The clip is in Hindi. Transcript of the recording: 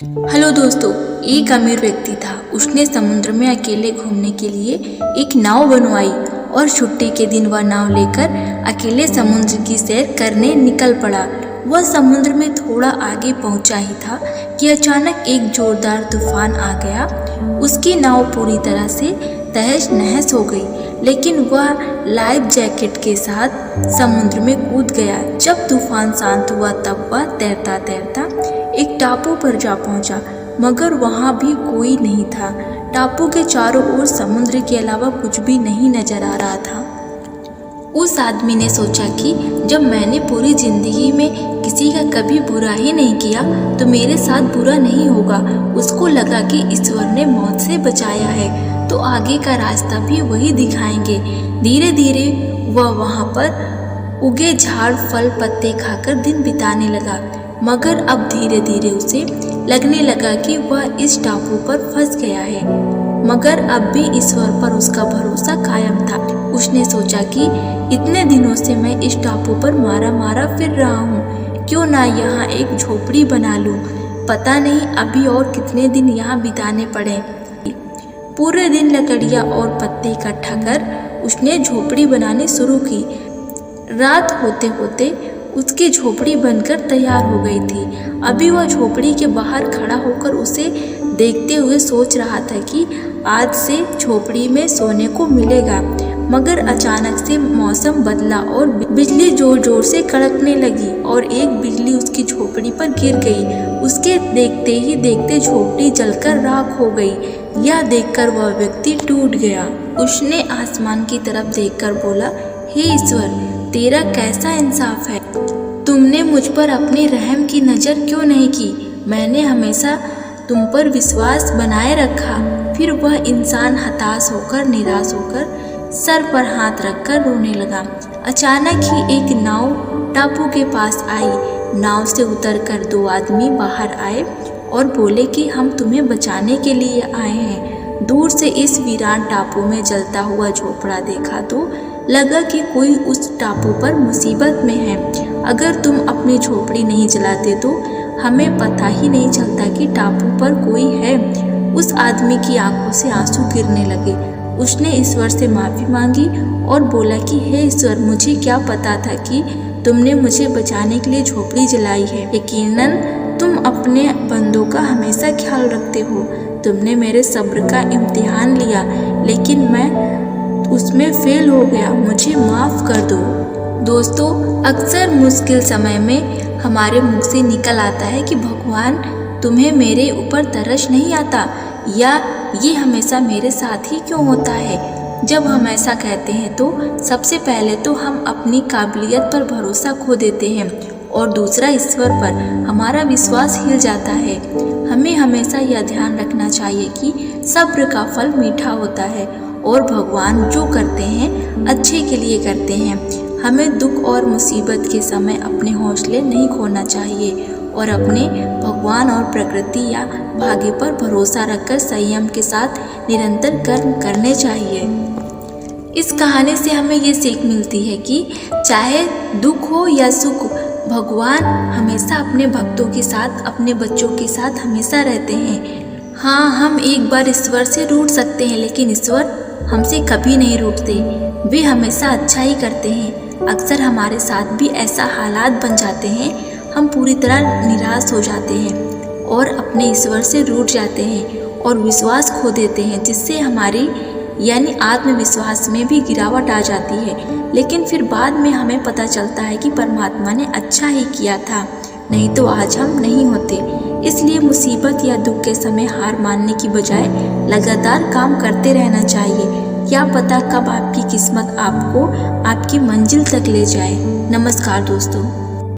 हेलो दोस्तों, एक अमीर व्यक्ति था। उसने समुद्र में अकेले घूमने के लिए एक नाव बनवाई और छुट्टी के दिन वह नाव लेकर अकेले समुद्र की सैर करने निकल पड़ा। वह समुद्र में थोड़ा आगे पहुंचा ही था कि अचानक एक जोरदार तूफान आ गया। उसकी नाव पूरी तरह से तहस नहस हो गई, लेकिन वह लाइफ जैकेट के साथ समुद्र में कूद गया। जब तूफान शांत हुआ तब वह तैरता तैरता एक टापू पर जा पहुंचा, मगर वहां भी कोई नहीं था। टापू के चारों ओर समुद्र के अलावा कुछ भी नहीं नजर आ रहा था। उस आदमी ने सोचा कि जब मैंने पूरी जिंदगी में किसी का कभी बुरा ही नहीं किया तो मेरे साथ बुरा नहीं होगा। उसको लगा कि ईश्वर ने मौत से बचाया है तो आगे का रास्ता भी वही दिखाएंगे। धीरे धीरे वह वहां पर उगे झाड़ फल पत्ते खाकर दिन बिताने लगा, मगर अब धीरे धीरे उसे लगने लगा कि वह इस टापू पर फंस गया है। मगर अब भी ईश्वर पर उसका भरोसा कायम था। उसने सोचा कि इतने दिनों से मैं इस टापू पर मारा मारा फिर रहा हूँ, क्यों ना यहाँ एक झोपड़ी बना लूँ। पता नहीं अभी और कितने दिन यहाँ बिताने पड़े। पूरे दिन लकड़ियाँ और पत्ते इकट्ठा कर उसने झोपड़ी बनानी शुरू की। रात होते होते उसकी झोपड़ी बनकर तैयार हो गई थी। अभी वह झोपड़ी के बाहर खड़ा होकर उसे देखते हुए सोच रहा था कि आज से झोपड़ी में सोने को मिलेगा। मगर अचानक से मौसम बदला और बिजली जोर जोर से कड़कने लगी और एक बिजली उसकी झोपड़ी पर गिर गई। उसके देखते ही देखते झोपड़ी जलकर राख हो गई। यह देखकर वह व्यक्ति टूट गया। उसने आसमान की तरफ देखकर बोला, हे ईश्वर, तेरा कैसा इंसाफ है। तुमने मुझ पर अपनी रहम की नज़र क्यों नहीं की। मैंने हमेशा तुम पर विश्वास बनाए रखा। फिर वह इंसान हताश होकर निराश होकर सर पर हाथ रखकर रोने लगा। अचानक ही एक नाव टापू के पास आई। नाव से उतरकर दो आदमी बाहर आए और बोले कि हम तुम्हें बचाने के लिए आए हैं। दूर से इस वीरान टापू में जलता हुआ झोपड़ा देखा तो लगा कि कोई उस टापू पर मुसीबत में है। अगर तुम अपनी झोपड़ी नहीं जलाते तो हमें पता ही नहीं चलता कि टापू पर कोई है। उस आदमी की आंखों से आंसू गिरने लगे। उसने ईश्वर से माफ़ी मांगी और बोला कि हे ईश्वर, मुझे क्या पता था कि तुमने मुझे बचाने के लिए झोपड़ी जलाई है। यकीनन तुम अपने बंदों का हमेशा ख्याल रखते हो। तुमने मेरे सब्र का इम्तिहान लिया, लेकिन मैं उसमें फेल हो गया। मुझे माफ़ कर दो। दोस्तों, अक्सर मुश्किल समय में हमारे मुख से निकल आता है कि भगवान, तुम्हें मेरे ऊपर तरस नहीं आता, या ये हमेशा मेरे साथ ही क्यों होता है। जब हम ऐसा कहते हैं तो सबसे पहले तो हम अपनी काबिलियत पर भरोसा खो देते हैं और दूसरा ईश्वर पर हमारा विश्वास हिल जाता है। हमें हमेशा यह ध्यान रखना चाहिए कि सब्र का फल मीठा होता है और भगवान जो करते हैं अच्छे के लिए करते हैं। हमें दुख और मुसीबत के समय अपने हौसले नहीं खोना चाहिए और अपने भगवान और प्रकृति या भाग्य पर भरोसा रखकर संयम के साथ निरंतर कर्म करने चाहिए। इस कहानी से हमें ये सीख मिलती है कि चाहे दुख हो या सुख, भगवान हमेशा अपने भक्तों के साथ, अपने बच्चों के साथ हमेशा रहते हैं। हाँ, हम एक बार ईश्वर से रूठ सकते हैं, लेकिन ईश्वर हमसे कभी नहीं रूठते। वे हमेशा अच्छा ही करते हैं। अक्सर हमारे साथ भी ऐसा हालात बन जाते हैं, हम पूरी तरह निराश हो जाते हैं और अपने ईश्वर से रूठ जाते हैं और विश्वास खो देते हैं, जिससे हमारी यानी आत्मविश्वास में भी गिरावट आ जाती है। लेकिन फिर बाद में हमें पता चलता है कि परमात्मा ने अच्छा ही किया था, नहीं तो आज हम नहीं होते। इसलिए मुसीबत या दुख के समय हार मानने की बजाय लगातार काम करते रहना चाहिए। क्या पता कब आपकी किस्मत आपको आपकी मंजिल तक ले जाए। नमस्कार दोस्तों।